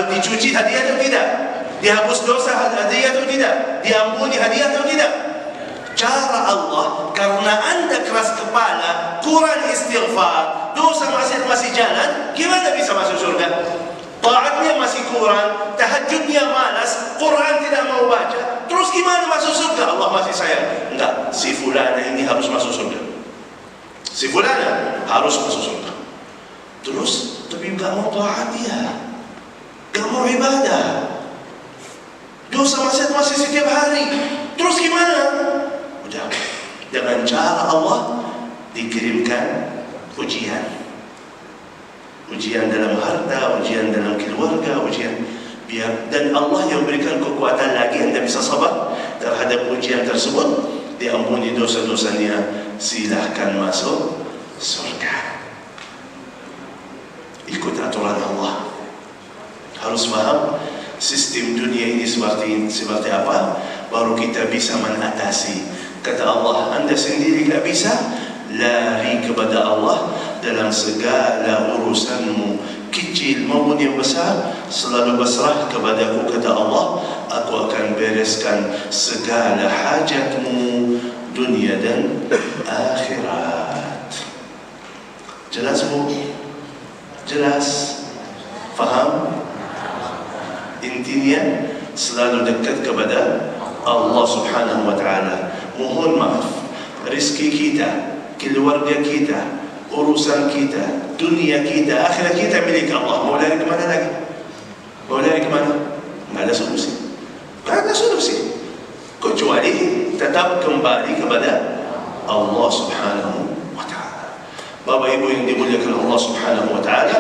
Kalau dicuci hadiah atau tidak? Dihapus dosa hadiah atau tidak? Diampuni hadiah atau tidak? Cara Allah, karena anda keras kepala, kurang istighfar, dosa masih jalan, gimana bisa masuk surga? Taatnya masih kurang, tahajudnya malas, Quran tidak mau baca, terus gimana masuk surga? Allah masih sayang. Enggak, si fulana ini harus masuk surga. Si fulana harus masuk surga. Terus, tapi enggak mau taat dia, enggak mau ibadah, dosa masih setiap hari, terus gimana? Udah, dengan cara Allah dikirimkan ujian. Ujian dalam harta, ujian dalam keluarga, ujian biar, dan Allah yang berikan kekuatan lagi anda bisa sabar terhadap ujian tersebut, diampuni dosa-dosanya, silahkan masuk surga. Ikut aturan Allah. Harus paham sistem dunia ini seperti apa, baru kita bisa mengatasi. Kata Allah, anda sendiri tak bisa, lari kepada Allah dalam segala urusanmu, kecil maupun yang besar, selalu berserah kepadaku. Kata Allah, aku akan bereskan segala hajatmu dunia dan akhirat. Jelas bu? Jelas? Faham? Intinya selalu dekat kepada Allah subhanahu wa ta'ala. Mohon maaf, rezeki kita, keluarga kita, urusan kita, dunia kita, akhirat kita milik Allah. Mau lari kemana lagi? Mau lari kemana? Tidak ada solusi. Tidak ada solusi kecuali tetap kembali kepada Allah subhanahu wa ta'ala. Bapak ibu yang dimuliakan Allah subhanahu wa ta'ala,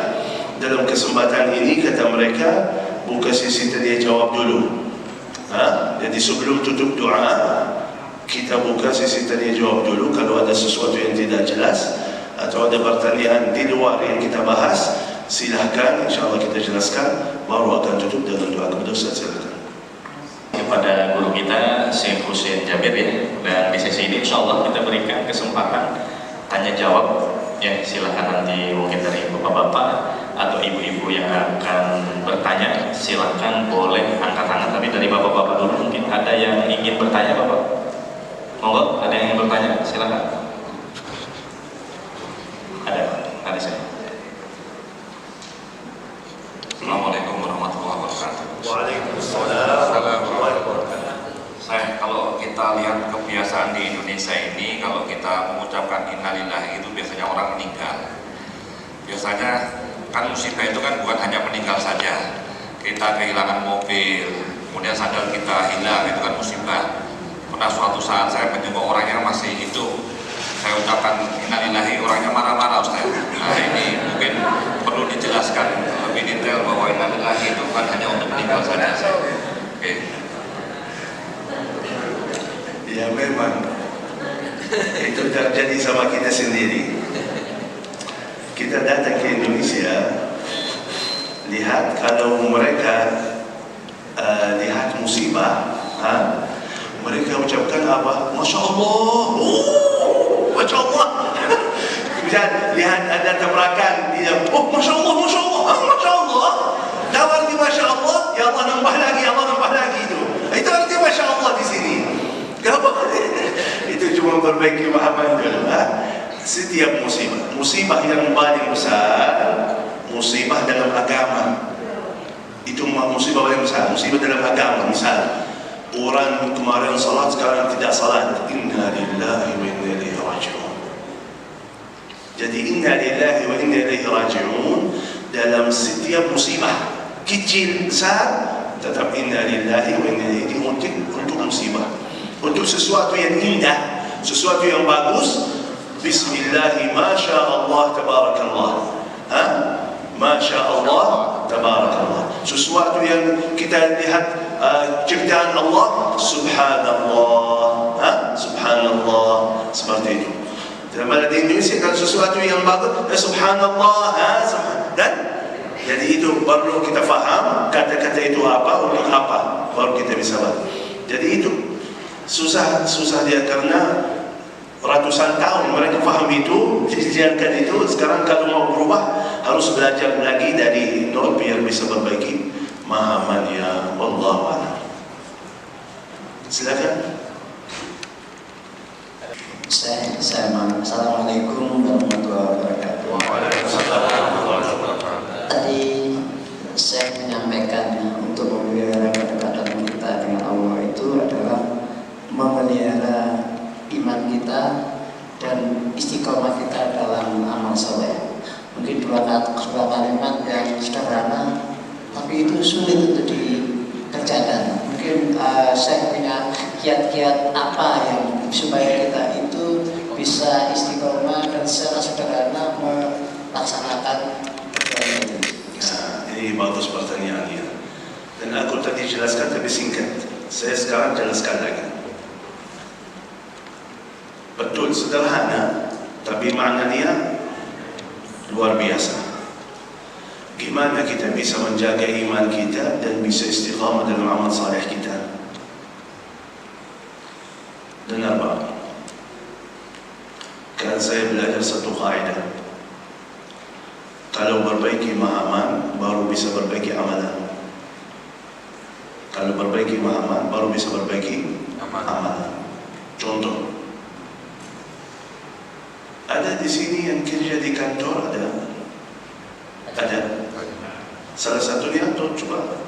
dalam kesempatan ini kata mereka, buka sesi tanya jawab dulu. Jadi sebelum tutup doa, kita buka sesi tanya jawab dulu. Kalau ada sesuatu yang tidak jelas atau ada pertanyaan di luar yang kita bahas, silahkan, insyaAllah kita jelaskan, baru akan tutup dengan doa kepada Ustaz. Silahkan. Kepada guru kita Syekh Husain Jabir ya, dan di sesi ini insyaAllah kita berikan kesempatan tanya jawab ya. Silahkan nanti mungkin dari bapak-bapak atau ibu-ibu yang akan bertanya, silahkan boleh angkat tangan. Tapi dari bapak-bapak dulu, mungkin ada yang ingin bertanya bapak? Monggo, ada yang ingin bertanya, silahkan. Ada saya. Assalamualaikum warahmatullahi wabarakatuh. Waalaikumsalam warahmatullahi wabarakatuh. Saya, kalau kita lihat kebiasaan di Indonesia ini, kalau kita mengucapkan innalillahi itu biasanya orang meninggal. Biasanya kan musibah itu kan bukan hanya meninggal saja. Kita kehilangan mobil, kemudian sandal kita hilang, itu kan musibah. Pernah suatu saat saya menjenguk orang yang masih hidup, saya ucapkan innalillahi, orangnya marah-marah Ustaz. Nah ini mungkin perlu dijelaskan lebih detail bahwa innalillahi itu bukan hanya untuk meninggal saja. Oke. Ya memang itu terjadi sama kita sendiri. Kita datang ke Indonesia, lihat kalau mereka lihat musibah, mereka ucapkan apa? Masya Allah, Masya Allah. Kemudian lihat ada tabrakan, dia, oh Masya Allah, Masya Allah, Masya Allah. Tahu arti Masya Allah? Ya Allah nambah lagi, Allah nambah lagi itu. Itu arti Masya Allah di sini. Itu cuma perbaiki pahaman dulu. Setiap musibah yang paling besar, musibah dalam agama. Itu musibah paling besar, musibah dalam agama. Misal orang kemarin salat, sekarang tidak salat, inna lillahi wa inna ilaihi raji'un. Jadi inna lillahi wa inna ilaihi raji'un dalam setiap musibah, kecil besar, tetap inna lillahi wa inna ilaihi untuk musibah. Untuk sesuatu yang indah, sesuatu yang bagus, bismillahi masya Allah tabarakallah. Masya Allah tabarakallah. Sesuatu yang kita lihat ciptaan Allah, subhanallah, subhanallah, seperti itu. Dalam bahasa Indonesia kalau sesuatu yang bagus, subhanallah, dan jadi itu baru kita faham kata-kata itu apa, untuk apa, baru kita bisa bahas. Jadi itu susah dia karena ratusan tahun mereka faham itu, dijalankan itu. Sekarang kalau mau berubah harus belajar lagi dari nol biar bisa perbaiki Maha Mania, wallahu a'lam. Silakan. Assalamualaikum warahmatullahi wabarakatuh. Tadi saya menyampaikan untuk memelihara kedekatan kita dengan Allah itu adalah memelihara iman kita dan istiqomah kita dalam amal soleh. Mungkin dua kalimat yang sederhana, tapi itu sulit untuk dikerjakan. Mungkin saya punya kiat-kiat apa yang supaya kita itu bisa istiqomah dan secara sederhana melaksanakan itu. Ini bagus pertanyaannya. Dan aku tadi jelaskan tapi singkat. Saya sekarang jelaskan lagi. Betul sederhana, tapi maknanya luar biasa. Gimana kita bisa menjaga iman kita dan bisa istiqamah dalam amal saleh kita? Dengar Pak, kan saya belajar satu kaidah. Kalau perbaiki mahaman, baru bisa perbaiki amalan. Kalau perbaiki mahaman, baru bisa perbaiki amalan. Contoh, ada di sini yang kerja di kantor, ada. Salah satunya tuh coba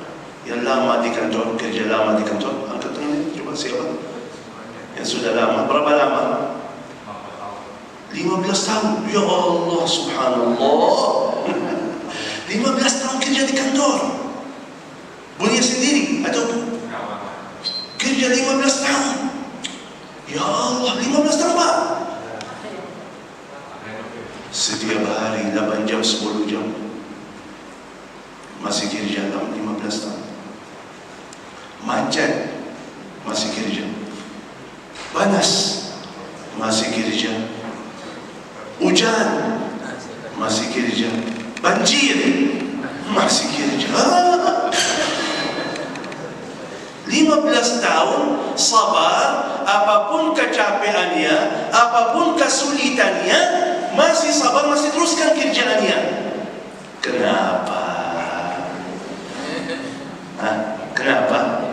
yang lama di kantor, kerja lama di kantor, angkat tangannya, coba siapa? Yang sudah lama, berapa lama? 15 tahun. Ya Allah, subhanallah. 15 tahun kerja di kantor. Punya sendiri atau kerja 15 tahun. Ya Allah, 15 tahun Pak. Setiap hari 8 jam, 10 jam. Masih kerja 15 tahun. Macet, masih kerja. Panas, masih kerja. Hujan, masih kerja. Banjir, masih kerja. 15 tahun sabar, apapun kecapeannya, apapun kesulitannya, masih sabar, masih teruskan kerjaannya. Kenapa? Kenapa?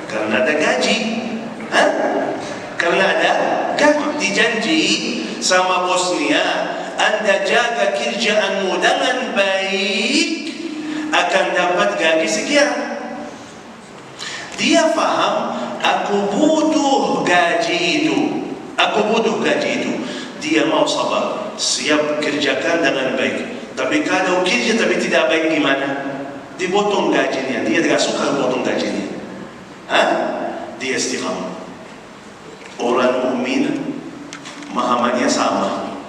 Karena ada gaji. Karena ada gaji. Dijanji sama bosnya, Anda jaga kerjaanmu dengan baik, akan dapat gaji sekian. Dia faham, aku butuh gaji itu. Aku butuh gaji itu. Dia mau sabar, siap kerjakan dengan baik. Tapi kalau kerja tapi tidak baik gimana? Dipotong gajinya. Dia tidak suka potong gajinya. Dia istiqamah. Orang mukmin pemahamannya sama.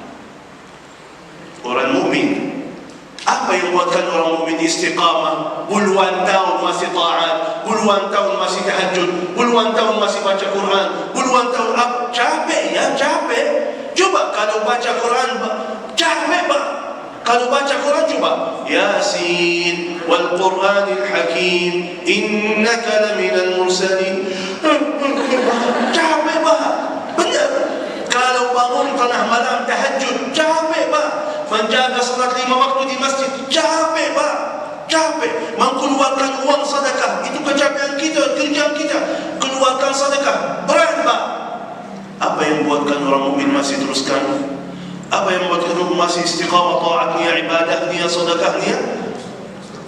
Orang mukmin, apa yang buatkan orang mukmin istiqamah? Puluhan tahun masih taat, puluhan tahun masih tahajud, puluhan tahun masih baca Quran, puluhan tahun capek ya, capek. Coba kalau baca Quran capek Pak. Kalau baca Quran coba Yasin wal Qur'anil Hakim innaka laminal mursalin. Capek Pak. Benar. Kalau bangun tengah malam tahajud capek Pak. Menjaga salat 5 waktu di masjid capek Pak. Capek. Mengeluarkan uang sedekah itu kecapean kita, kerjaan kita. Keluarkan sedekah berat Pak. Apa yang buatkan orang mukmin masih teruskan? Apa yang membuatkan masih istiqamah taatnya, ibadahnya, sedekahnya?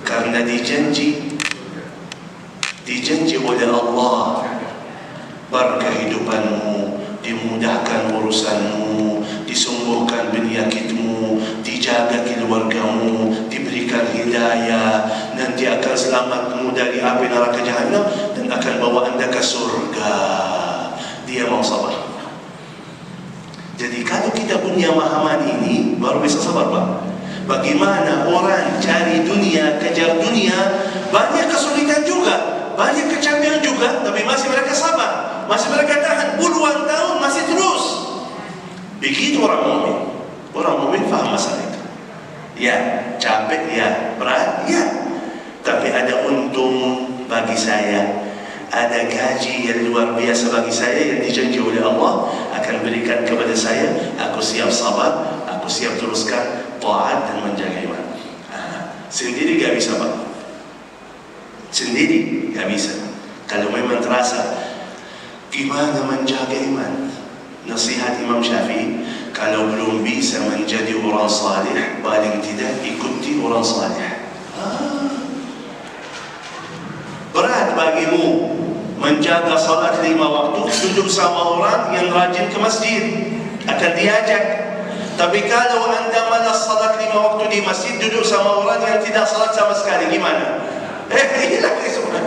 Karena dijanji oleh Allah berkehidupanmu, dimudahkan urusanmu, disembuhkan penyakitmu, dijaga keluargamu, diberikan hidayah, nanti akan selamatmu dari api neraka jahanam dan akan bawa anda ke surga. Dia mau sabar. Jadi kalau kita punya pemahaman ini, baru bisa sabar Pak. Bagaimana orang cari dunia, kejar dunia, banyak kesulitan juga, banyak kecapean juga, tapi masih mereka sabar, masih mereka tahan, puluhan tahun masih terus. Begitu orang mukmin. Orang mukmin faham masalah itu. Ya, capek ya, berat ya, tapi ada untung bagi saya. Ada gaji yang luar biasa bagi saya yang dijanji oleh Allah akan berikan kepada saya. Aku siap sabar, Aku siap teruskan taat dan menjaga iman. Sendiri gak bisa Pak. Sendiri gak bisa. Kalau memang terasa gimana menjaga iman, nasihat Imam Syafi'i, kalau belum bisa menjadi orang salih, paling tidak ikuti orang salih. Berat bagimu menjaga salat 5 waktu, duduk sama orang yang rajin ke masjid, akan diajak. Tapi kalau anda malas salat 5 waktu di masjid, duduk sama orang yang tidak salat sama sekali, gimana? Inilah semua.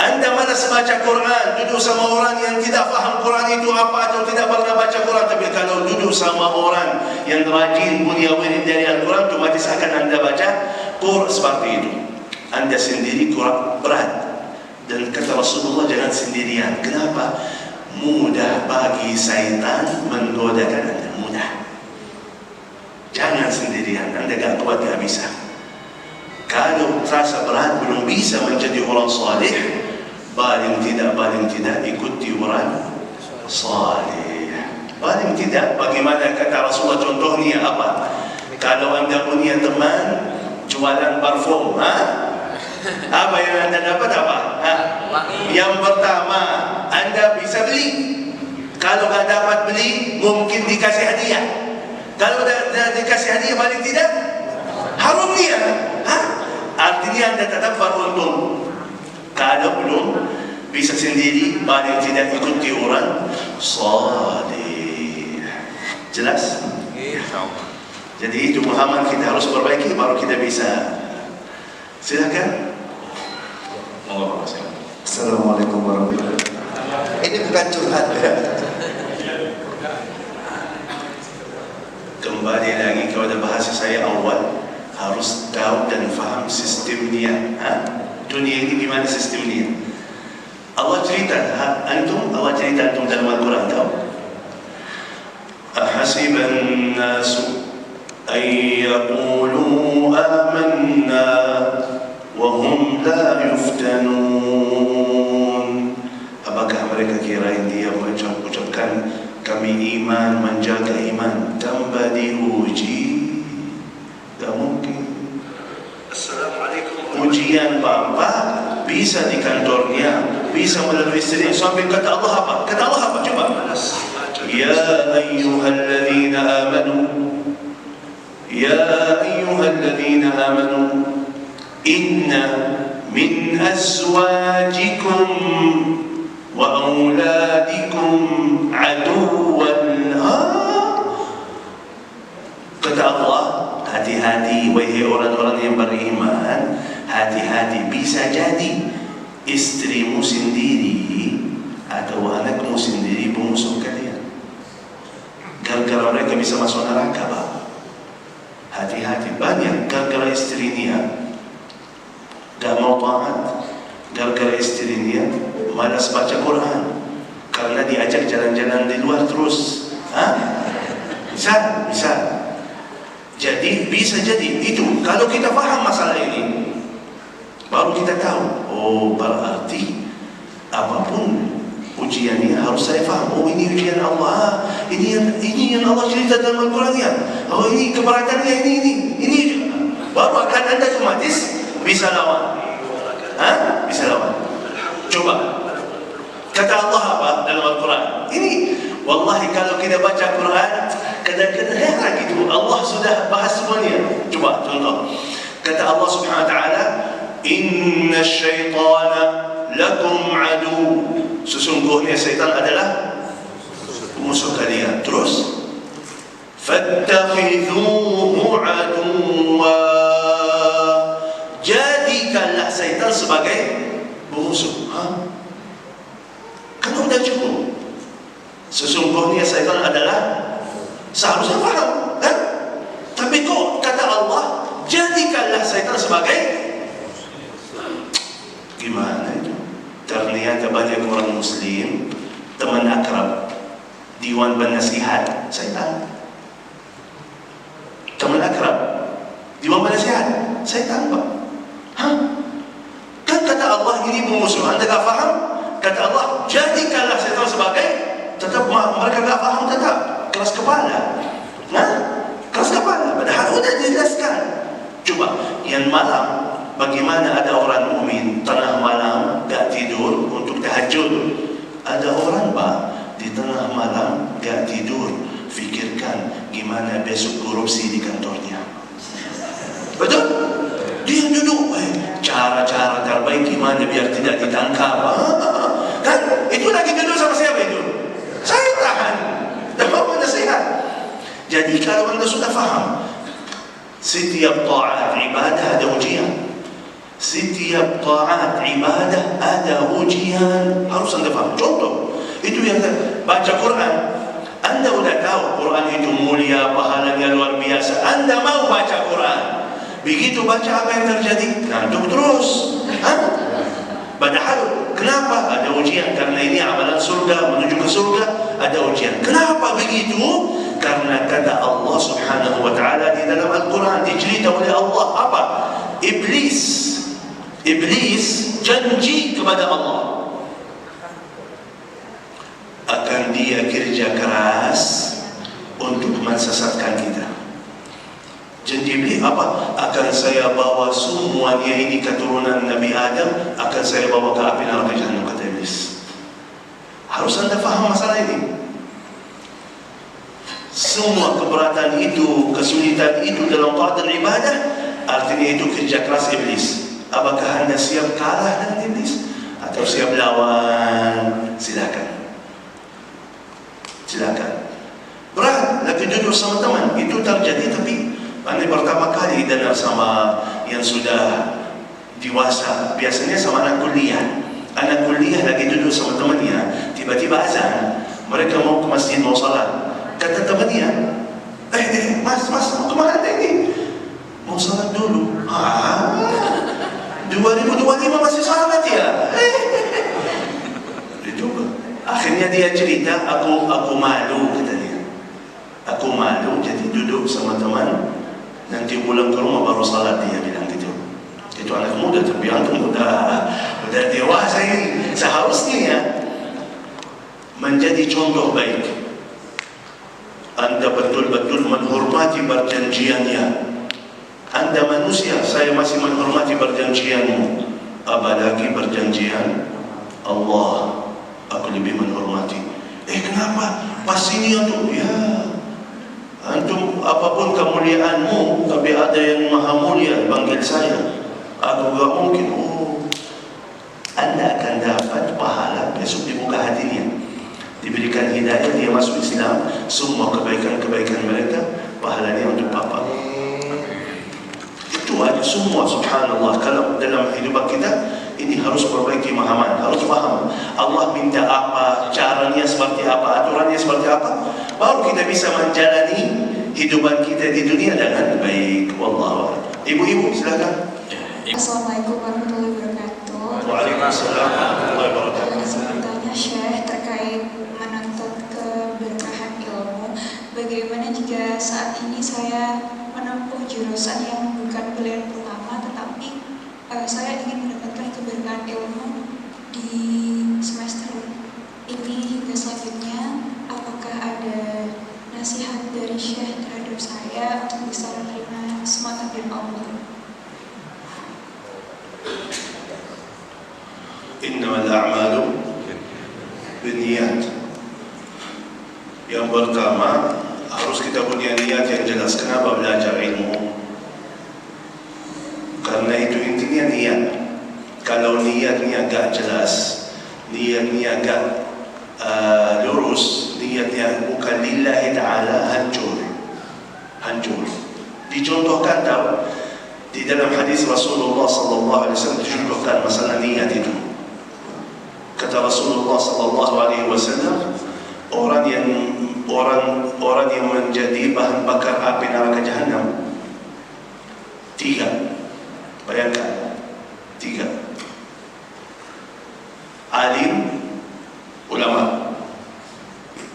Anda malas baca Quran, duduk sama orang yang tidak faham Quran itu apa atau tidak pernah baca Quran. Tapi kalau duduk sama orang yang rajin punya wirid dari Al-Quran, otomatis akan anda baca Quran seperti itu. Anda sendiri kurang berat. Dan kata Rasulullah, jangan sendirian. Kenapa? Mudah bagi syaitan menggodakan anda. Mudah. Jangan sendirian. Anda gak kuat, gak bisa. Kalau terasa berat, belum bisa menjadi orang salih, paling tidak ikuti orang salih. Paling tidak, bagaimana kata Rasulullah, contohnya apa? Kalau anda punya teman jualan parfum, apa yang anda dapat apa? Yang pertama, anda bisa beli. Kalau tak dapat beli, mungkin dikasih hadiah. Kalau dah dikasih hadiah, paling tidak harum dia. Artinya anda tetap beruntung. Kalau belum bisa sendiri, paling tidak ikuti orang salih. Jelas? Jadi itu Muhammad kita harus perbaiki, baru kita bisa. Silakan. Monggo Pak. Assalamualaikum warahmatullahi wabarakatuh. Ini bukan curhat ya. Kembali lagi kepada bahasa saya awal, harus tahu dan faham sistemnya. Dunia ini gimana sistemnya? Allah cerita antum dalam Al-Quran, tahu? Ahasiban nasu ay yaqulu amanna wa hum la yuftanun. Apakah mereka kirain dia mengucapkan kami iman, menjaga iman tanpa diuji? Tak mungkin. Assalamualaikum. Ujian Bapak bisa di kantornya, bisa melalui istri. Sampai kata Allah apa? Kata Allah apa? Coba. Ya ayyuhalladzina amanu, ya ayyuhalladzina amanu, inna min azwajikum wa auladikum aduwan. Kata Allah, hati-hati wahai orang-orang yang beriman, hati-hati, bisa jadi istrimu sendiri atau anakmu sendiri musuh kalian. Gara-gara mereka bisa masuk neraka, Pak. Hati-hati, banyak gara-gara istrinya gak mau taat, gara-gara istrinya malas baca Quran karena diajak jalan-jalan di luar terus. Bisa. Jadi bisa jadi itu. Kalau kita faham masalah ini, baru kita tahu. Oh, berarti apapun ujiannya harus saya faham. Oh, ini ujian Allah. Ini yang Allah cerita dalam Al-Quran ya. Oh, ini keberatannya ini. Baru akan anda otomatis bisa lawan. Bisa lawan. Coba. Kata Allah apa dalam Al-Quran? Ini, wallahi kalau kita baca Quran, kadang-kadang heran gitu. Allah sudah bahas semuanya. Coba contoh. Kata Allah Subhanahu Wa Taala, Inna syaitana lakum adu. Sesungguhnya syaitan adalah musuh kalian. Terus, fattakhidhuhu aduwa. Jadikanlah syaitan sebagai musuh. Kan udah cukup. Sesungguhnya syaitan adalah, seharusnya faham, kan? Tapi kok kata Allah, jadikanlah syaitan sebagai, gimana itu? Ternyata banyak orang muslim, teman akrab, diwan penasihat syaitan. Teman akrab, diwan penasihat syaitan, Pak. Kan kata Allah ini musuh, anda gak faham? Kata Allah, jadikanlah syaitan sebagai, tetap mereka gak faham, tetap keras kepala. Bagaimana ada orang mukmin tengah malam gak tidur untuk tahajud? Ada orang di tengah malam gak tidur, fikirkan gimana besok korupsi di kantornya. Betul? Dia duduk, cara-cara terbaik gimana biar tidak ditangkap. Kan? Itu lagi duduk sama siapa itu? Saya tahan. Dan mau nasihat. Jadi kalau anda sudah faham, setiap taat ibadah ada ujian. Setiap taat ibadah ada ujian. Harus anda faham. Contoh, itu yang baca Quran. Anda sudah tahu Quran itu mulia, pahalanya luar biasa. Anda mau baca Quran. Begitu baca apa yang terjadi? Ngantuk terus. Padahal kenapa? Ada ujian. Karena ini amalan surga, menuju ke surga. Ada ujian. Kenapa begitu? Karena kata Allah subhanahu wa ta'ala di dalam Al-Quran, dicerita oleh Allah apa? Iblis janji kepada Allah akan dia kerja keras untuk mensesatkan kita. Janji Iblis apa? Akan saya bawa semuanya ini keturunan Nabi Adam, akan saya bawa ke api neraka Jahannam, kata Iblis. Harus anda faham masalah ini. Semua keberatan itu, kesulitan itu dalam taat dan ibadah, artinya itu kerja keras Iblis. Apakah anda siap kalah dengan Iblis atau siap lawan? Silakan. Berat, lagi duduk sama teman itu terjadi, tapi ini pertama kali dengar sama yang sudah dewasa. Biasanya sama anak kuliah. Anak kuliah lagi duduk sama temannya, tiba-tiba azan, mereka mau ke masjid, mau salat. Kata temannya, mas mau kemana ini? Mau salat dulu. 2025 masih salat ya? Itu akhirnya dia cerita, aku malu, katanya. Aku malu, jadi duduk sama teman, nanti pulang ke rumah baru salat, dia bilang gitu. Itu anak muda, tapi antum udah dewasa ini. Seharusnya menjadi contoh baik. Anda betul-betul menghormati perjanjiannya. Anda manusia, saya masih menghormati perjanjianmu. Apalagi perjanjian Allah, aku lebih menghormati. Kenapa? Pas ini antum, ya antum apapun kemuliaanmu, tapi ada yang maha mulia panggil saya. Aku gak mungkin. Anda akan dapat pahala besok di muka hatinya. Diberikan hidayah, dia masuk Islam, semua kebaikan-kebaikan mereka pahalanya untuk Bapak. Itu aja semua, subhanallah. Kalau dalam hidup kita ini harus perbaiki pemahaman, harus paham Allah minta apa, caranya seperti apa, aturannya seperti apa, baru kita bisa menjalani hidupan kita di dunia dengan baik. Wallahu a'lam. Ibu-ibu silakan. Assalamualaikum warahmatullahi wabarakatuh. Waalaikumsalam warahmatullahi wabarakatuh. Saya bertanya Syekh terkait menuntut keberkahan ilmu. Bagaimana jika saat ini saya menempuh jurusan yang bukan pilihan pertama, tetapi saya ingin mendapatkan keberkahan ilmu di semester ini hingga selanjutnya? Apakah ada nasihat dari Syekh terhadap saya untuk bisa menerima semangat dari Allah? Innamal a'malu binniyat. Yang pertama, harus kita punya niat yang jelas. Kenapa belajar ilmu? Karena itu intinya niat. Kalau niatnya gak jelas, niatnya gak lurus, niatnya bukan lillahi ta'ala, hancur. Dicontohkan tahu di dalam hadis Rasulullah sallallahu alaihi wasallam, dicontohkan masalah niat itu. Kata Rasulullah sallallahu alaihi wasallam, orang yang menjadi bahan bakar api neraka Jahannam 3. Bayangkan 3. Alim, ulama,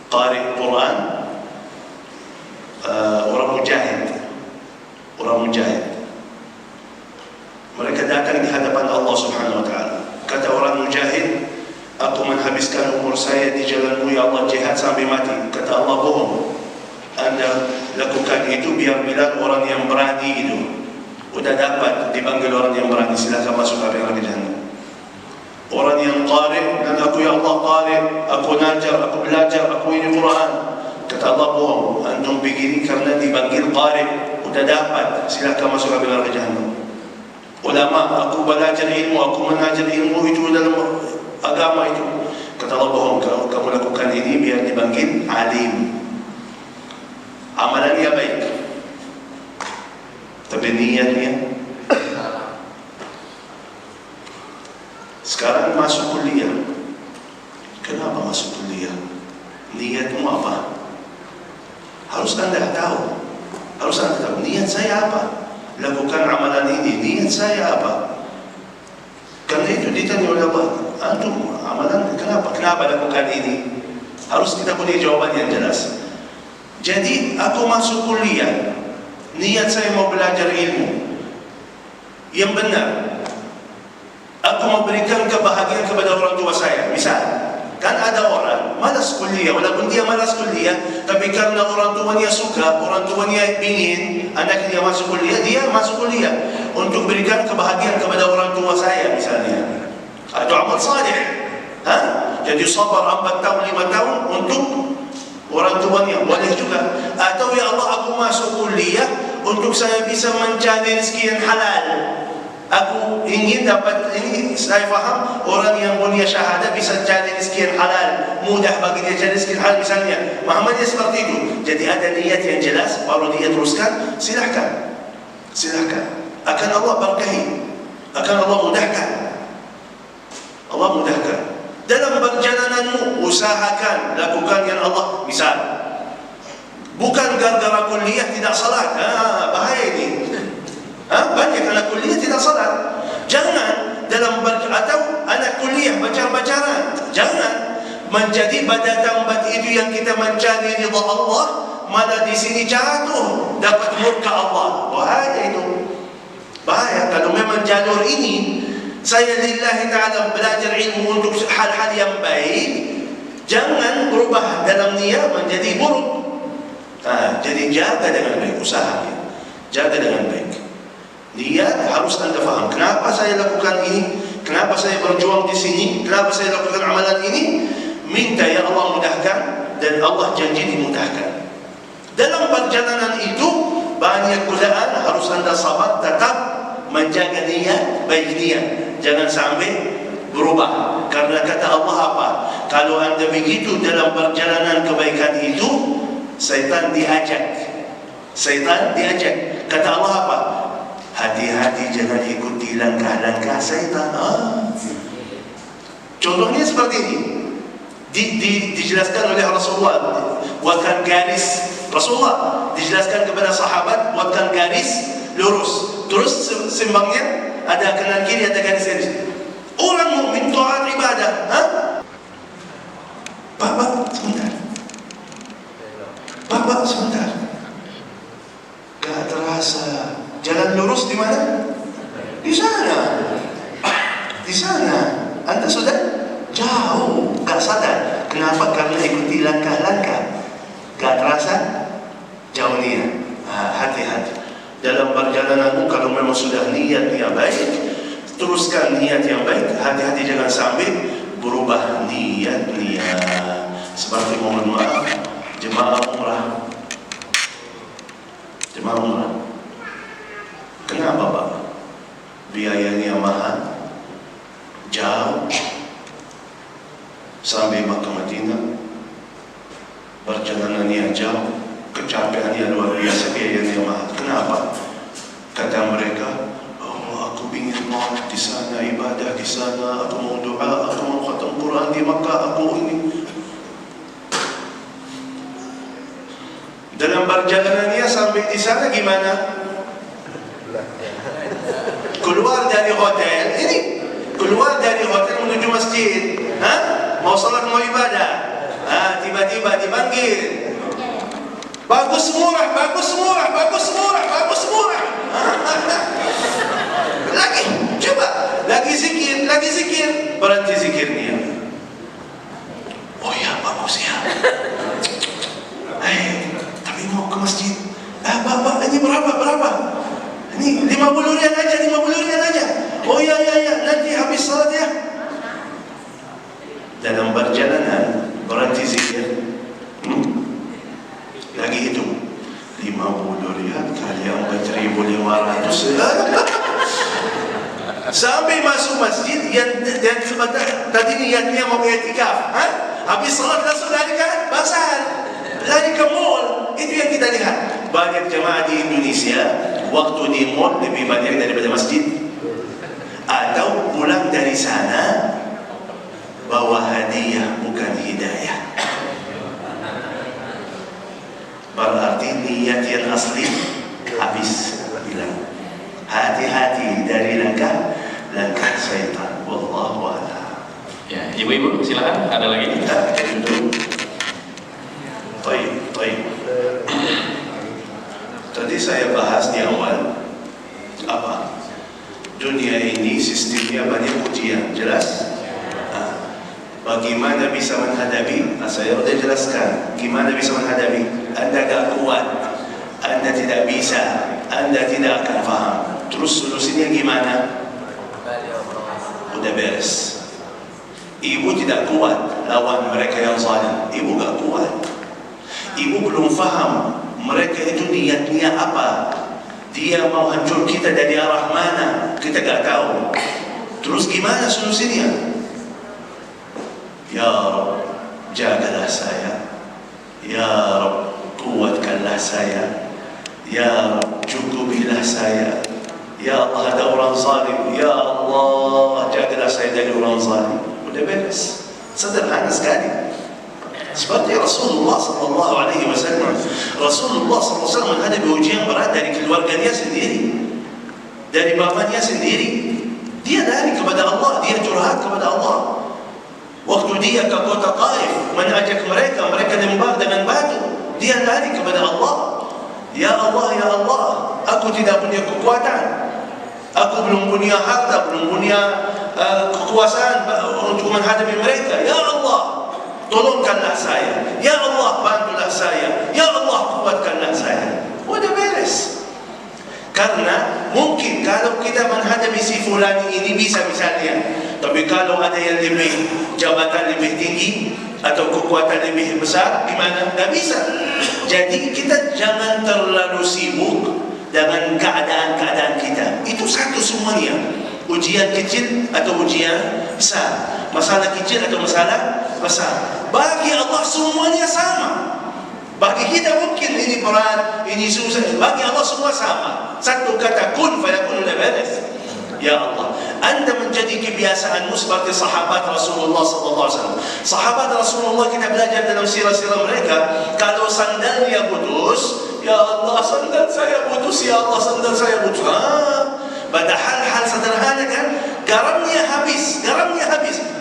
qari Quran, orang mujahid. Mereka datang di hadapan Allah subhanahu wa ta'ala. Kata orang mujahid, aku menghabiskan umur saya di jalanmu ya Allah, jihad sampai mati. Kata Allah, bohong. Anda lakukan itu biar bilang orang yang berani itu. udah dapat dipanggil orang yang berani, silakan masuk ke neraka jahanam. Orang yang qari, dan aku ya Allah qari, aku ngajar, aku belajar, aku ini Quran. Kata Allah, bohong, antum begini karena dipanggil qari, udah dapat, silakan masuk ke neraka jahanam. Ulama, aku belajar ilmu, aku mengajar ilmu itu dalam agama itu. Kata Allah, bohong, kalau kamu lakukan ini biar dipanggil alim. Amalannya baik, tapi niatnya. Sekarang masuk kuliah. Kenapa masuk kuliah? Niatmu apa? Harus Anda tahu. Harus Anda tahu niat saya apa. Lakukan amalan ini, niat saya apa? Karena itu ditanya oleh Allah, antum amalan kenapa lakukan ini? Harus kita punya jawaban yang jelas. Jadi aku masuk kuliah, niat saya mau belajar ilmu yang benar. Aku memberikan kebahagiaan kepada orang tua saya. Misal, kan ada orang malas kuliah, walaupun dia malas kuliah, tapi karena orang tuanya suka, orang tuanya ingin anaknya masuk kuliah, dia masuk kuliah untuk berikan kebahagiaan kepada orang tua saya misalnya. Itu amal saleh. Jadi sabar 4 tahun 5 tahun untuk orang tuanya, boleh juga. Atau ya Allah, aku masuk kuliah untuk saya bisa mencari rezeki yang halal. Aku ingin dapat ini, saya faham orang yang punya syahadah bisa cari rezeki yang halal, mudah bagi dia cari rezeki yang halal misalnya. Muhammadnya seperti itu. Jadi ada niat yang jelas, baru dia teruskan, silahkan. Akan Allah berkahi, akan Allah mudahkan. Allah mudahkan. Dalam perjalananmu, usahakan lakukan yang Allah. Misal, bukan gara-gara kuliah tidak salat, bahaya ini. Banyak anak kuliah tidak salat. Jangan atau anak kuliah pacar-pacaran. Jangan menjadi pada tempat itu yang kita mencari ridha Allah, malah di sini jatuh dapat murka Allah. Bahaya itu. Bahaya kalau memang jalur ini saya lillahi ta'ala belajar ilmu untuk hal-hal yang baik, jangan berubah dalam niat menjadi buruk. Jadi jaga dengan baik usahanya. Jaga dengan baik. Niat harus Anda faham. Kenapa saya lakukan ini? Kenapa saya berjuang di sini? Kenapa saya lakukan amalan ini? Minta ya Allah mudahkan, dan Allah janji dimudahkan. Dalam perjalanan itu banyak godaan, harus Anda sabar, tetap menjaga niat, baik niat. Jangan sampai berubah. Karena kata Allah apa? Kalau Anda begitu dalam perjalanan kebaikan itu, syaitan diajak. Kata Allah apa? Hati-hati jangan ikuti langkah-langkah syaitan. Contohnya seperti ini. Dijelaskan oleh Rasulullah, buatkan garis. Rasulullah dijelaskan kepada sahabat, buatkan garis lurus. Terus sembangnya ada kanan kiri, ada garis-garis. Orang mukmin taat ibadah. Bapak sebentar. Gak terasa. Jalan lurus di mana? Di sana. Anda sudah jauh, gak sadar. Kenapa? Karena ikuti langkah-langkah. Gak terasa jauh niat. Hati-hati dalam perjalananmu. Kalau memang sudah niat yang baik, teruskan niat yang baik. Hati-hati jangan sampai berubah niat. Seperti mohon maaf, jemaah umrah. Kenapa Pak? Biayanya mahal, jauh, sampai Makkah Madinah, perjalanannya jauh, kecapeannya luar biasa, biayanya mahal. Kenapa? Kata mereka, oh, aku ingin mau di sana, ibadah di sana, aku mau doa, aku mau khatam Quran di Makkah, aku ini. Dalam perjalanannya sampai di sana gimana? Keluar dari hotel menuju masjid. Mau salat, mau ibadah. Tiba-tiba dipanggil. Bagus murah. Lagi zikir. Berhenti zikirnya. Oh ya, bagus ya. Tapi mau ke masjid. Bapak, ini berapa? Ini 50 dalam perjalanan berhenti zikir, lagi hitung 50 riyal kali 4.500 sampai masuk masjid yang sebentar tadi niatnya mau i'tikaf, habis salat langsung lari ke pasar, lari ke mall. Itu yang kita lihat. Banyak jemaah di Indonesia waktu di mall lebih banyak daripada masjid, atau pulang dari sana bawa hadiah bukan hidayah. Berarti niat yang asli habis hilang. Hati-hati dari langkah syaitan. Wallahu a'lam. Ya, ibu-ibu silakan, ada lagi? Kita duduk. Baik. Tadi saya bahas di awal apa? Dunia ini sistemnya banyak ujian, jelas? Bagaimana bisa menghadapi? Saya sudah jelaskan. Gimana bisa menghadapi? Anda tak kuat, Anda tidak bisa, Anda tidak akan faham. Terus solusinya gimana? Udah beres. Ibu tidak kuat lawan mereka yang zalim. Ibu tak kuat. Ibu belum faham mereka itu niatnya apa. Dia mau hancur kita dari arah mana? Kita tak tahu. Terus gimana solusinya? Ya Rabb, jagalah saya. Ya Rabb, kuatkanlah saya. Ya Rabb, cukupilah saya. Ya Allah, ada orang zalim. Ya Allah, jagalah saya dari orang zalim. Udah beres. Sederhana sekali. Seperti Rasulullah sallallahu alaihi wasallam. Rasulullah sallallahu alaihi wasallam menghadapi ujian berat dari keluarganya sendiri, dari bapaknya sendiri. Dia lari kepada Allah, dia curhat kepada Allah. Waktu dia ke kota Taif mengajak mereka lempar dengan batu, dia lari kepada Allah. Ya Allah, ya Allah, aku tidak punya kekuatan, aku belum punya harta, belum punya kekuasaan untuk menghadapi mereka. Ya Allah, tolongkanlah saya. Ya Allah, bantulah saya. Ya Allah, kuatkanlah saya. Udah beres. Karena mungkin kalau kita menghadapi si fulan ini bisa misalnya, tapi kalau ada yang lebih jabatan lebih tinggi atau kekuatan lebih besar, gimana? Tak bisa. Jadi kita jangan terlalu sibuk dengan keadaan-keadaan kita. Itu satu semuanya. Ujian kecil atau ujian besar, masalah kecil atau masalah besar, bagi Allah semuanya sama. Bagi kita mungkin ini berat, ini susah. Bagi Allah semua sama. Satu kata kun fayakun, udah beres. Ya Allah, Anda menjadi kebiasaanmu seperti sahabat Rasulullah sallallahu alaihi wasallam. Sahabat Rasulullah, kita belajar dalam sirah-sirah mereka, kalau sandalnya putus, ya Allah sandal saya putus, ya Allah sandal saya putus. Padahal hal sederhana kan, garamnya habis.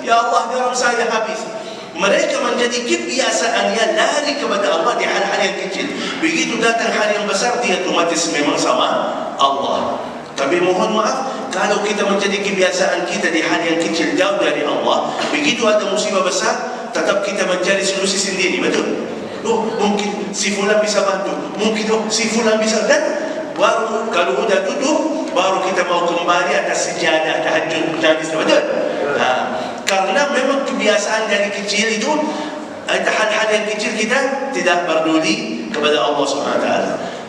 Ya Allah, garam saya habis. Mereka menjadi kebiasaannya lari kepada Allah di hal-hal yang kecil. Begitu datang hal yang besar, dia otomatis memang sama Allah. Tapi mohon maaf, kalau kita menjadi kebiasaan kita di hal yang kecil jauh dari Allah, begitu ada musibah besar, tetap kita mencari solusi sendiri, betul? Mungkin si fulan bisa bantu, mungkin si fulan bisa, dan baru kalau udah tutup, baru kita mau kembali atas sejadah tahajud nangis, betul? Karena memang kebiasaan dari kecil itu, hal-hal yang kecil kita tidak peduli kepada Allah SWT.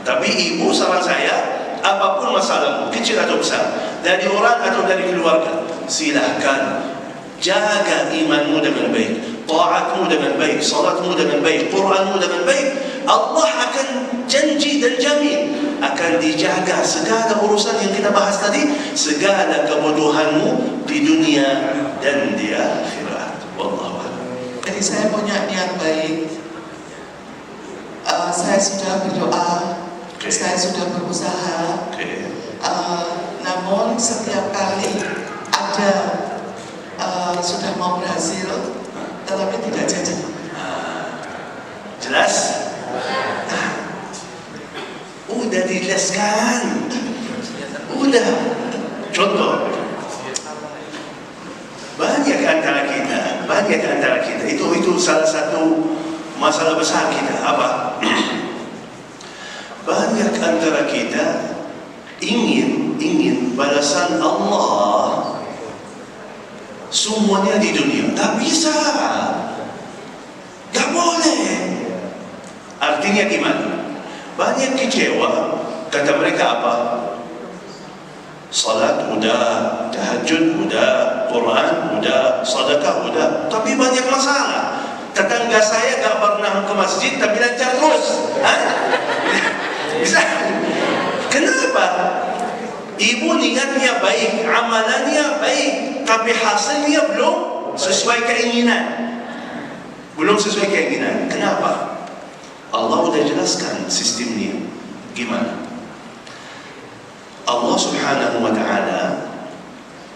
Tapi ibu saran saya, apapun masalahmu, kecil atau besar, dari orang atau dari keluarga, silahkan jaga imanmu dengan baik, taatmu dengan baik, salatmu dengan baik, Quranmu dengan baik. Allah akan janji dan jamin akan dijaga segala urusan yang kita bahas tadi, segala kebutuhanmu di dunia dan di akhirat. Wallahu a'lam. Jadi saya punya niat baik. Saya sudah berdoa, saya sudah berusaha. Namun setiap kali ada sudah mau berhasil, tetapi tidak jadi. Jelas? Udah dijelaskan. Udah. Contoh. Banyak antara kita. Itu salah satu masalah besar kita. Apa? Banyak antara kita ingin balasan Allah semuanya di dunia. Tak bisa. Artinya gimana? Banyak kecewa, kata mereka apa? Salat udah, tahajud udah, Quran udah, sedekah udah, tapi banyak masalah. Tetangga saya gak pernah ke masjid tapi lancar terus. Bisa? Kenapa? Ibu niatnya baik, amalannya baik, tapi hasilnya belum sesuai keinginan. Belum sesuai keinginan. Kenapa? Allah sudah jelaskan sistemnya. Gimana? Allah Subhanahu wa ta'ala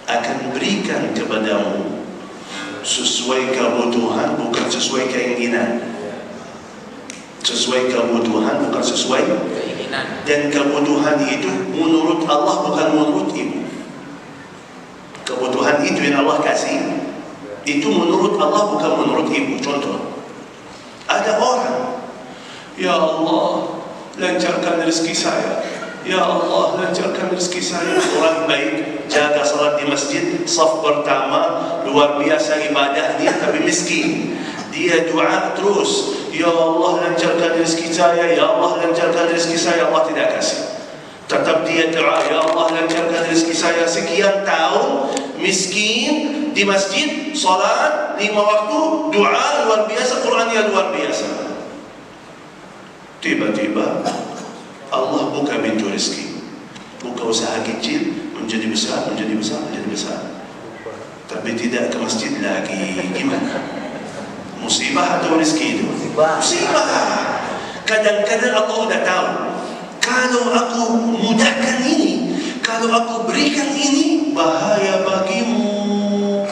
akan berikan kepadamu sesuai kebutuhan, bukan sesuai keinginan. Sesuai kebutuhan, bukan sesuai keinginan. Dan kebutuhan itu menurut Allah, bukan menurut ibu. Kebutuhan itu yang Allah kasih, itu menurut Allah, bukan menurut ibu. Contoh, ada orang, ya Allah, lancarkan rezeki saya. Ya Allah, lancarkan rezeki saya. Orang baik, jaga salat di masjid, saf pertama, luar biasa ibadahnya, tapi miskin. Dia doa terus, ya Allah lancarkan rezeki saya, ya Allah lancarkan rezeki saya. Allah tidak kasih. Tetap dia doa, ya Allah lancarkan rezeki saya. Sekian tahun miskin di masjid, salat 5 waktu, doa luar biasa, Qurannya luar biasa. Tiba-tiba Allah buka pintu rezeki, buka usaha kecil menjadi besar, menjadi besar, menjadi besar. Tapi tidak ke masjid lagi. Gimana? Musibah atau rezeki itu? Musibah. Kadang-kadang Allah sudah tahu, kalau aku mudahkan ini, kalau aku berikan ini, bahaya bagimu.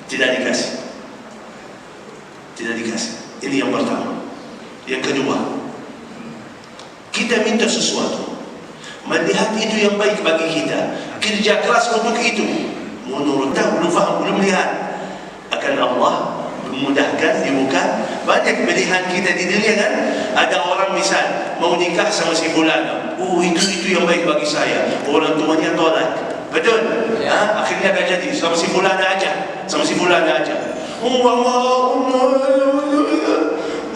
Tidak dikasih. Tidak dikasih. Ini yang pertama. Yang kedua, kita minta sesuatu, melihat itu yang baik bagi kita, kerja keras untuk itu, menurut kita belum faham, belum lihat, akan Allah memudahkan, dibuka. Banyak pilihan kita di dunia kan. Ada orang misal mau nikah sama si fulana, itu yang baik bagi saya, orang tuanya tolak, betul? Akhirnya dah jadi sama si fulana aja, sama si fulana aja.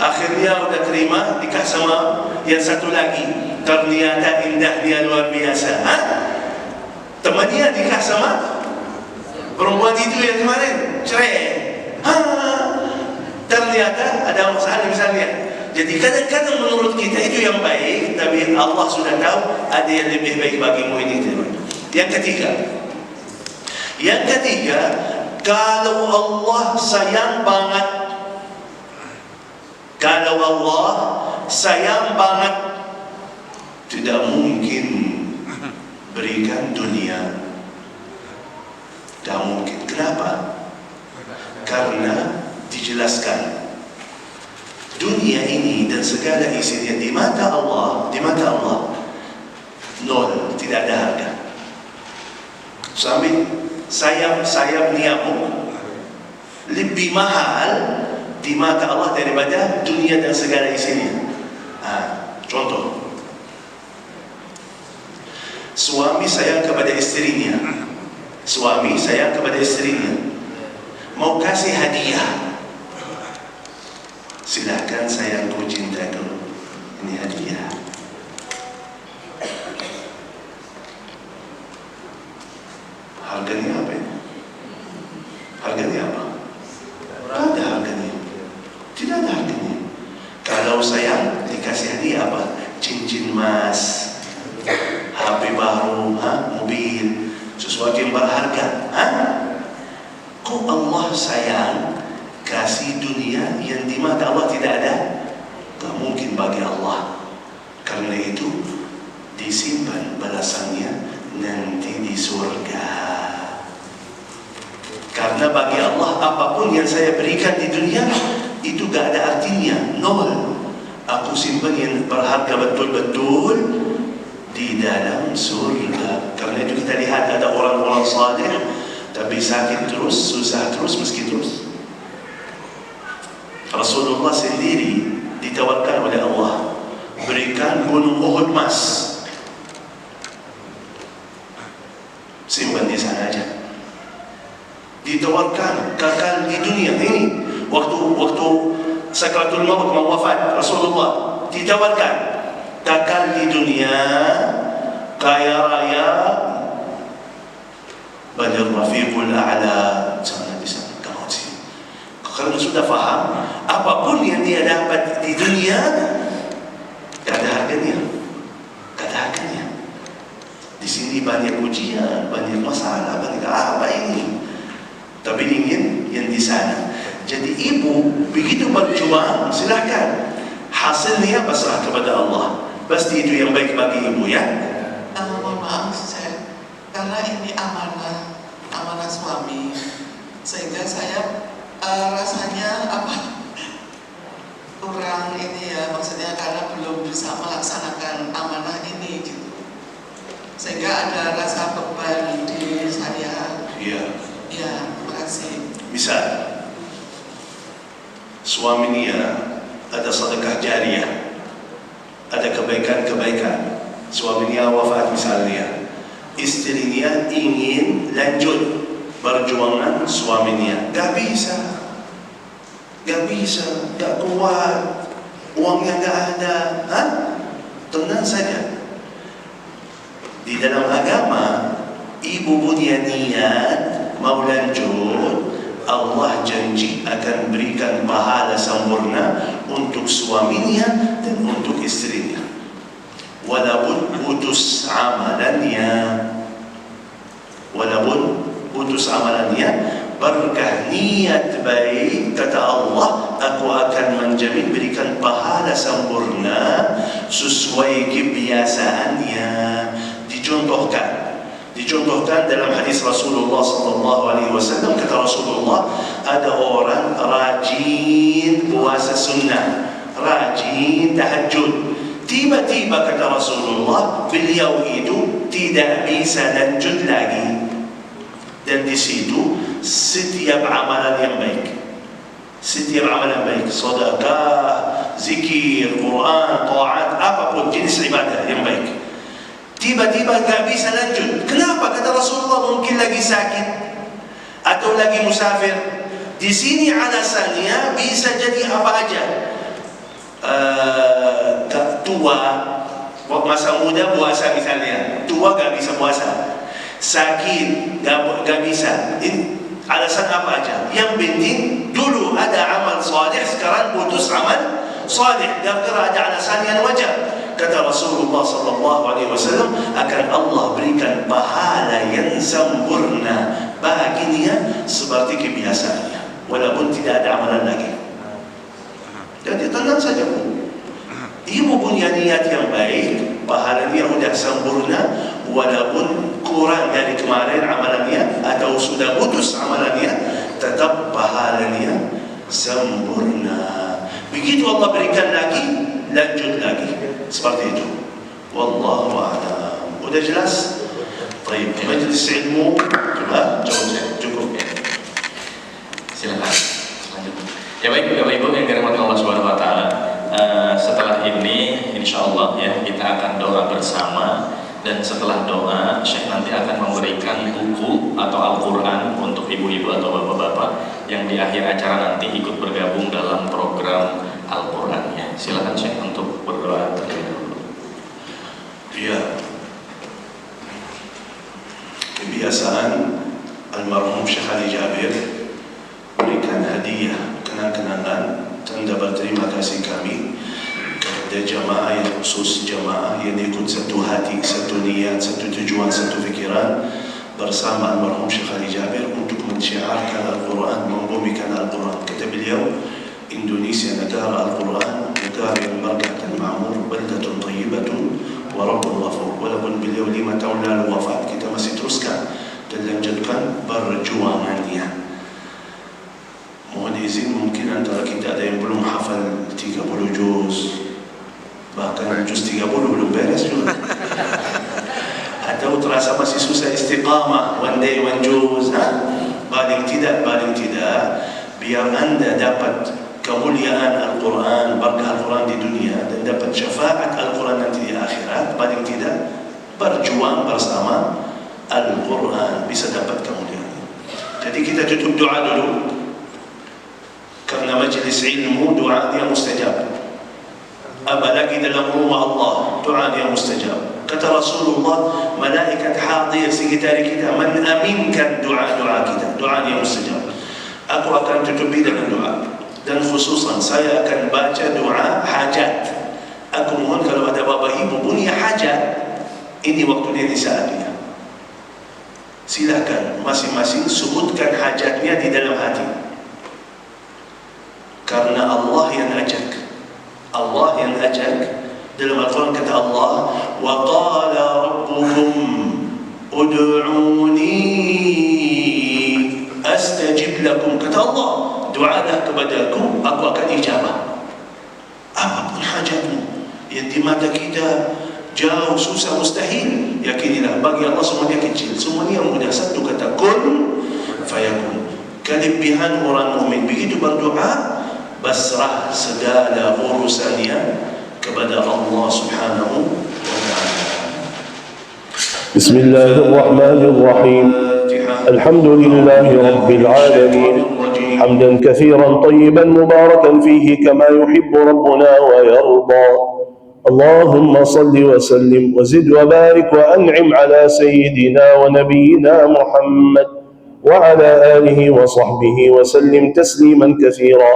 Akhirnya udah terima, nikah sama yang satu lagi, ternyata indah dia luar biasa. Temannya nikah sama perempuan itu yang kemarin cerai. Ternyata ada masalah misalnya. Jadi kadang-kadang menurut kita itu yang baik, tapi Allah sudah tahu ada yang lebih baik bagimu ini. Yang ketiga, kalau Allah sayang banget, kalau Allah sayang banget, tidak mungkin berikan dunia. Tidak mungkin. Kenapa? Karena dijelaskan dunia ini dan segala isinya di mata Allah, nol, tidak ada harga. Sampai sayap nyamuk lebih mahal di mata Allah daripada dunia dan segala isinya. Contoh, suami sayang kepada istrinya, mau kasih hadiah, silahkan sayangku, cintaku, ini hadiah. Harganya apa ini? Harganya apa? Tidak ada harganya. Tidak ada harganya. Kalau sayang dikasih hadiah apa? Cincin emas, HP baru, mobil, sesuatu yang berharga. Kok Allah sayang kasih dunia yang di mata Allah tidak ada? Tak mungkin bagi Allah. Karena itu disimpan balasannya nanti di surga. Karena bagi Allah apapun yang saya berikan di dunia itu gak ada artinya, nol. Aku simpan yang berharga betul-betul di dalam surga. Karena itu kita lihat ada orang-orang saleh tapi sakit terus, susah terus, miskin terus. Rasulullah sendiri ditawarkan oleh Allah, berikan gunung Uhud emas, simpan di sana aja. Ditawarkan kekal di dunia ini. Waktu sakratul maut, mau wafat Rasulullah, ditawarkan takkan di dunia kaya raya Balir Rafiqul A'la, sana di sana, kamu sini. Kalau sudah faham, apapun yang dia dapat di dunia, tak ada harganya, tak ada harganya. Di sini banyak ujian, banyak masalah, banyak apa ini. Tapi ingin yang di sana. Jadi ibu begitu berjuang, silahkan. Hasilnya pasrah kepada Allah. Pasti itu yang baik bagi ibu ya. Mohon maaf saya, karena ini amanah suami, sehingga saya rasanya kurang ini ya, maksudnya karena belum bisa melaksanakan amanah ini gitu, sehingga ada rasa beban di saya. Iya. Ya, terima kasih. Misal suaminya ada sedekah jariyah, ada kebaikan-kebaikan. Suaminya wafat misalnya, istrinya ingin lanjut perjuangan suaminya, gak bisa, gak kuat, uangnya gak ada. Tenang saja. Di dalam agama, ibu punya niat mau lanjut, Allah janji akan berikan pahala sempurna untuk suaminya dan untuk istrinya. Walaupun putus amalannya, berkah niat baik, kata Allah, aku akan menjamin berikan pahala sempurna sesuai kebiasaannya. Dicontohkan dalam hadis Rasulullah SAW, kata Rasulullah, ada orang rajin puasa sunnah, rajin tahajud. Tiba-tiba kata Rasulullah, beliau itu tidak bisa lanjut lagi. Dan di situ setiap amalan yang baik, sedekah, zikir, Quran, taat, apapun jenis ibadah yang baik, tiba-tiba gak bisa lanjut. Kenapa? Kata Rasulullah, mungkin lagi sakit atau lagi musafir. Di sini alasannya bisa jadi apa aja. Tua, masa muda puasa misalnya, tua gak bisa puasa, sakit gak bisa. Ini alasan apa aja. Yang penting dulu ada amal saleh, sekarang putus amal saleh, gara-gara ada alasan yang wajar. Kata Rasulullah SAW, akan Allah berikan pahala yang sempurna baginya seperti kebiasaannya, walaupun tidak ada amalan lagi. Jadi tenang saja Bu. Ibu punya niat yang baik, pahalanya sudah sempurna, walaupun kurang dari kemarin amalannya atau sudah putus amalannya, tetap pahalanya sempurna. Begitu Allah berikan lagi, lanjut lagi. Seperti itu. Wallahu a'lam. Udah jelas? Baik, majlis ilmu cukup. Silakan. Lanjut. Ya baik, Bapak Ibu yang dirahmati Allah Subhanahu wa taala. Setelah ini insyaallah ya kita akan doa bersama, dan setelah doa Syekh nanti akan memberikan buku atau Al-Qur'an untuk ibu-ibu atau bapak-bapak yang di akhir acara nanti ikut bergabung dalam program Al-Qur'an ya. Silakan Syekh untuk berdoa terlebih dahulu. Ya. Kebiasaan almarhum Syekh Ali Jabir berikan hadiah kenang-kenangan tanda berterima kasih kami kepada jamaah yang khusus, jamaah yang ikut satu hati, satu niat, satu tujuan, satu fikiran bersama almarhum Syekh Ali Jabir untuk mensyiarkan Al-Quran, membumikan Al-Quran. Kata beliau, Indonesia negara Al-Quran, negara yang berkah dan ma'mur, baldatun tayyibatun wa rabbun ghafur. Walaupun beliau 5 tahun lalu wafat, kita masih teruskan dan lanjutkan perjuangannya. Mohon izin, mungkin antara kita ada yang belum hafal 30 juz, bahkan juz 30 belum beres juga. Atau terasa masih susah istiqamah, one day one juz. Paling tidak, biar anda dapat kemuliaan Al-Quran, berkah Al-Quran di dunia, dan dapat syafaat Al-Quran nanti di akhirat, paling tidak berjuang bersama Al-Quran, bisa dapat kemuliaan. Jadi kita tutup doa dulu, karena majlis ilmu doa dia mustajab. apalagi dalam rumah Allah, doa yang mustajab. Kata Rasulullah, malaikat hadir sekitar kita mengaminkan doa-doa kita, doa yang mustajab. Aku akan tutupi dengan doa, dan khususan saya akan baca doa hajat. Aku mohon kalau ada bapak ibu punya hajat, ini waktunya, di saatnya. Silakan masing-masing sebutkan hajatnya di dalam hati. Karena Allah yang ajak. Allah yang ajak. Dalam Al-Quran kata Allah, wa qala rabbukum ud'uni astajib lakum. Kata Allah, doalah kepadaku, aku akan ijabah. Apapun hajatmu yang di mata kita jauh, susah, mustahil, yakinilah bagi Allah semuanya kecil, semuanya mudah. Satu kata kun fayakun. Kelebihan orang mukmin begitu berdoa, basrah segala urusannya kepada Allah Subhanahu wa ta'ala. Bismillahirrahmanirrahim. Alhamdulillahi rabbil alamin. حمدا كثيرا طيبا مباركا فيه كما يحب ربنا ويرضى. اللهم صل وسلم وزد وبارك وأنعم على سيدنا ونبينا محمد وعلى آله وصحبه وسلم تسليما كثيرا.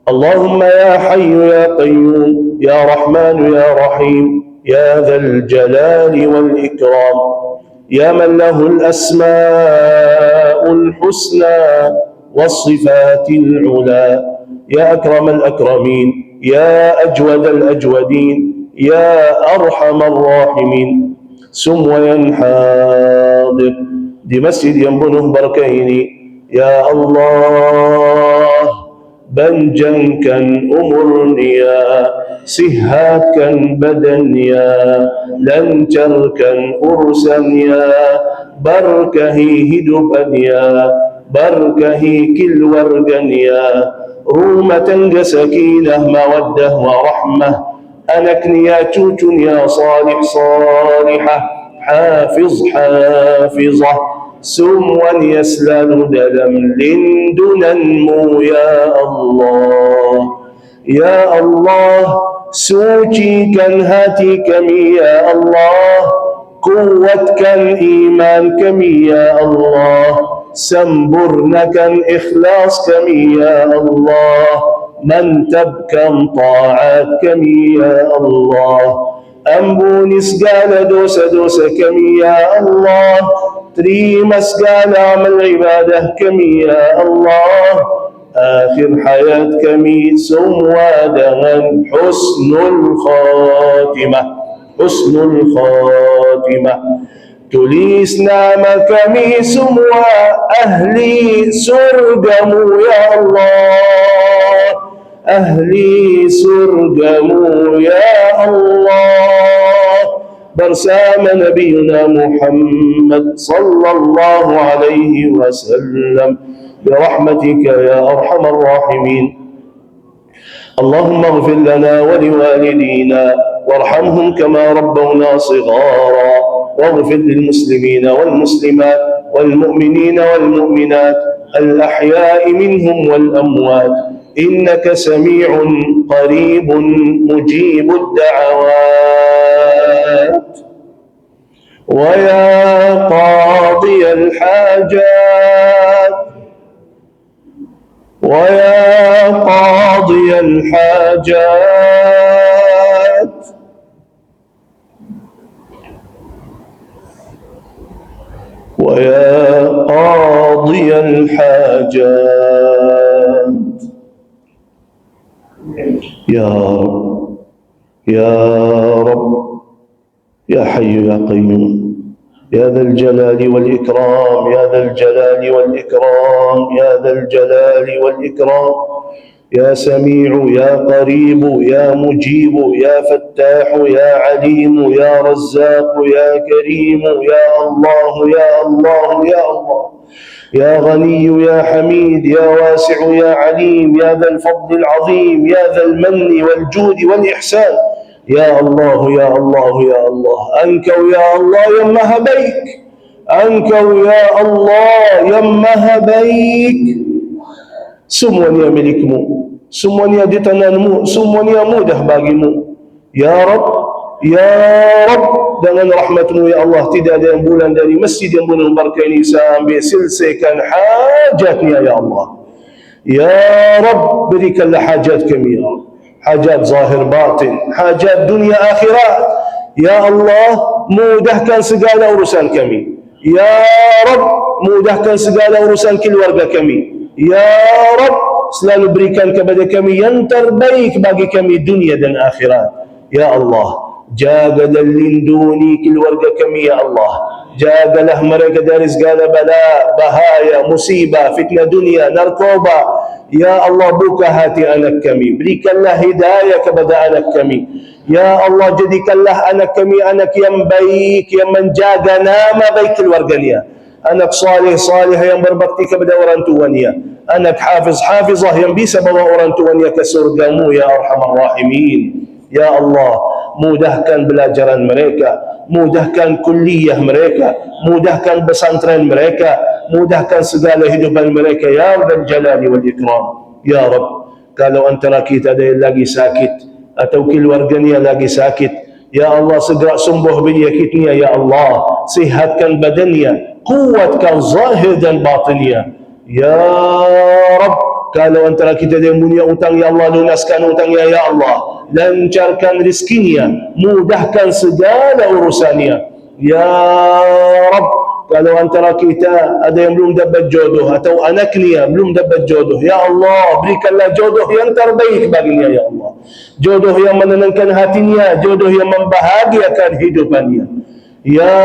اللهم يا حي يا قيوم يا رحمن يا رحيم يا ذا الجلال والإكرام يا من له الأسماء الحسنى والصفات العلى يا أكرم الأكرمين يا أجود الأجودين يا أرحم الراحمين سم وينحاضر di masjid yang penuh berkah ini, ya Allah, panjangkan umurnya, sihatkan badannya, lancarkan urusannya, berkahi hidupannya, berkahi keluarganya, rumah tangga sakinah, mawaddah warahmah, anaknya, cucunya salih salihah, hafiz hafizah, semuanya selalu dalam lindunganmu ya Allah. Ya Allah, sucikan hati kami ya Allah, kuatkan iman kami ya Allah, sempurnakan ikhlas kami ya Allah, mantapkan taat kami ya Allah, ampuni segala dosa-dosa kami ya Allah, terima segala amal ibadah kami ya Allah, akhir hayat kami semua dengan husnul khatimah, husnul khatimah. Tulis nama kami semua ahli surgamu ya Allah, ahli surgamu ya Allah, bersama Nabiuna Muhammad sallallahu alaihi wasallam, برحمتك يا أرحم الراحمين. اللهم اغفر لنا ولوالدينا وارحمهم كما ربونا صغارا، واغفر للمسلمين والمسلمات والمؤمنين والمؤمنات الأحياء منهم والأموات، إنك سميع قريب مجيب الدعوات. ويا قاضي الحاجات، ويا قاضي الحاجات، ويا قاضي الحاجات، يا رب يا رب يا حي يا قيوم يا ذا الجلال والإكرام، يا ذا الجلال والإكرام، يا ذا الجلال والإكرام، يا سميع يا قريب يا مجيب يا فتاح يا عليم يا رزاق يا كريم يا الله يا الله يا الله، يا غني يا حميد يا واسع يا عليم، يا ذا الفضل العظيم، يا ذا المن والجود والإحسان، يا الله يا الله يا الله، أنكو يا الله يمها بيك، أنكو يا الله يمها بيك، semua yang milikmu, semuanya di tanganmu, semuanya mudah bagimu. Ya Rabb, dengan rahmatmu ya Allah, tidak ada yang bulan dari masjid yang bulan berkah ini sampai selesaikan hajatnya ya Allah. Ya Rabb, berikanlah hajat kami ya Allah, hajat zahir batin, hajat dunia akhirat. Ya Allah, mudahkan segala urusan kami. Ya Rabb, mudahkan segala urusan keluarga kami. Ya Rabb, selalu berikan kepada kami yang terbaik bagi kami dunia dan akhirat. Ya Allah, jaga dan lindungi keluarga kami ya Allah. Jagalah mereka dari segala bala, bahaya, musibah, fitnah dunia, narkoba. Ya Allah, buka hati anak kami, berikanlah hidayah kepada anak kami. Ya Allah, jadikanlah anak kami anak yang baik, yang menjaga nama baik keluarganya. Anak salih yang berbakti kepada orang tuanya. Anak hafizah yang bisa bawa orang tuanya ke surgamu ya Arhamar Rahimin. Ya Allah, mudahkan belajaran mereka, mudahkan kuliah mereka, mudahkan pesantren mereka, mudahkan segala hidupan mereka ya Rabbal Jalali wal Ikram. Ya Rabb, kalau antara kita ada yang lagi sakit atau keluarganya lagi sakit, ya Allah, segera sembuh penyakitnya ya Allah, sihatkan badannya, kuatkan zahir dan batinnya. Ya Rabb, kalau antara kita ada yang punya utang, ya Allah, lunaskan utangnya ya Allah, lancarkan rizkinya, mudahkan segala urusannya. Ya Rabb, kalau antara kita ada yang belum dapat jodoh atau anaknya belum dapat jodoh, ya Allah, berikanlah jodoh yang terbaik baginya ya Allah, jodoh yang menenangkan hatinya, jodoh yang membahagiakan hidupannya. Ya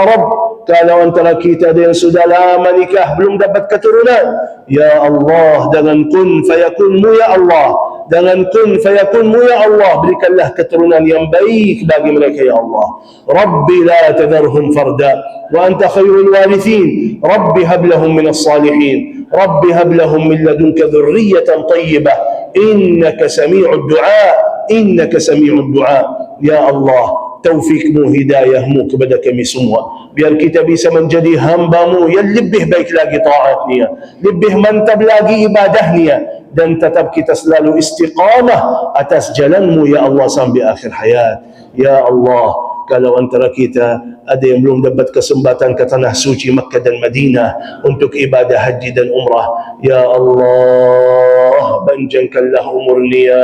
Rabb, kalau antara kita ada yang sudah lama nikah belum dapat keturunan, ya Allah, dengan kun fayakunmu ya Allah, dengan kun fayakunmu ya Allah, berikanlah keturunan yang baik bagi mereka ya Allah. Rabbi la tadharhum farda wa anta khairul warithin. Rabbi hab lahum min as-salihin. Rabbi hab lahum min ladunka dhurriyatan tayyibah. Innaka sami'ud du'a. Innaka sami'ud du'a. Ya Allah, taufikmu, hidayahmu kepada kami semua, biar kita bisa menjadi hambamu yang lebih baik lagi taatnya, lebih mantap lagi ibadahnya, dan tetap kita selalu istiqamah atas jalanmu ya Allah sampai akhir hayat. Ya Allah, kalau antara kita ada yang belum dapat kesempatan ke tanah suci Makkah dan Madinah untuk ibadah haji dan umrah, ya Allah, panjangkanlah umurnya,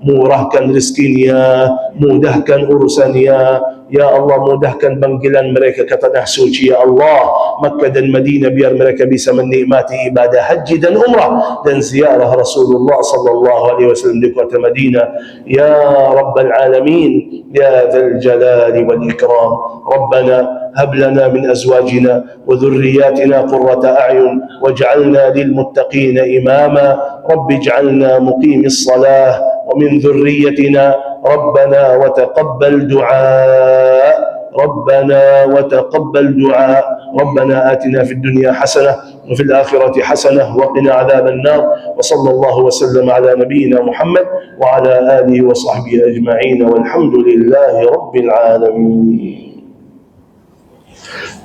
murahkan rezekinya, mudahkan urusannya. Ya Allah, mudahkan panggilan mereka ke tanah suci ya Allah, Makkah dan Madinah, biar mereka bisa menikmati ibadah haji dan umrah dan ziarah Rasulullah sallallahu alaihi wasallam di kota Madinah. Ya Rabbal Alamin, ya Dzal Jalali wal Ikram. Rabbana hab lana min azwajina wa dhurriyyatina qurrata a'yun waj'alna lil muttaqina imama. Rabbi ij'alna muqimis salah wa min dhurriyyatina ربنا وتقبل دعاء. ربنا وتقبل دعاء. ربنا آتنا في الدنيا حسنة وفي الآخرة حسنة وقنا عذاب النار. وصلى الله وسلم على نبينا محمد وعلى آله وصحبه أجمعين والحمد لله رب العالمين.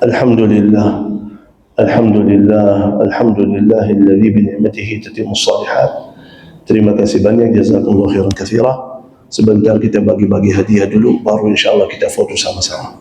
الحمد لله الحمد لله الحمد لله الذي بنعمته تتم الصالحات. Terima kasih banyak, jazakumullah khairan katsira. Sebentar kita bagi-bagi hadiah dulu, baru insyaAllah kita foto sama-sama.